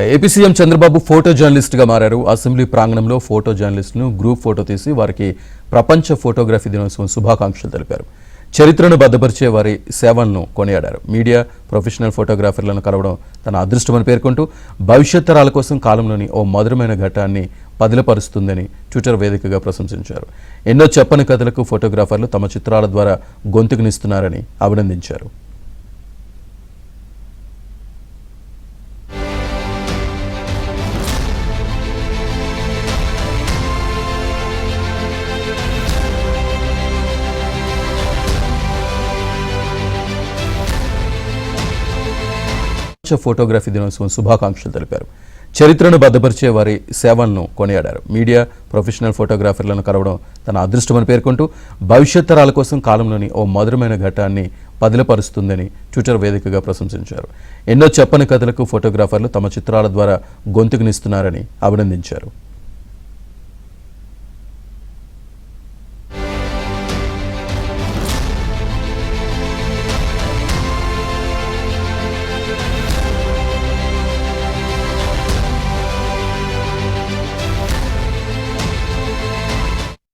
AP CM Chandrababu photo జర్నలిస్ట్గా మారారు. Assembly ప్రాంగణంలో ఫోటో జర్నలిస్టును గ్రూప్ ఫోటో తీసి వారికి ప్రపంచ ఫోటోగ్రఫీ దినోత్సవం శుభాకాంక్షలు తెలిపారు. చరిత్రను భద్రపరిచే వారి సేవలను కొనియాడారు. మీడియా ప్రొఫెషనల్ ఫోటోగ్రాఫర్లను కలవడం తన అదృష్టమని పేర్కొంటూ భవిష్యత్ తరాల కోసం కాలంలోని ఓ మధురమైన ఘట్టాన్ని పదిలపరుస్తుందని ట్విట్టర్ వేదికగా ప్రశంసించారు. ఎన్నో చెప్పని కథలకు ఫోటోగ్రాఫర్లు తమ చిత్రాల ద్వారా గొంతుకునిస్తున్నారని అభినందించారు. ఫోటోగ్రఫీ దినోత్సవం శుభాకాంక్షలు తెలిపారు. చరిత్రను భద్రపరిచే వారి సేవలను కొనియాడారు. మీడియా ప్రొఫెషనల్ ఫోటోగ్రాఫర్లను కలవడం తన అదృష్టమని పేర్కొంటూ భవిష్యత్ తరాల కోసం కాలంలోని ఓ మధురమైన ఘట్టాన్ని పదిలపరుస్తుందని ట్విట్టర్ వేదికగా ప్రశంసించారు. ఎన్నో చెప్పని కథలకు ఫోటోగ్రాఫర్లు తమ చిత్రాల ద్వారా గొంతుకునిస్తున్నారని అభినందించారు.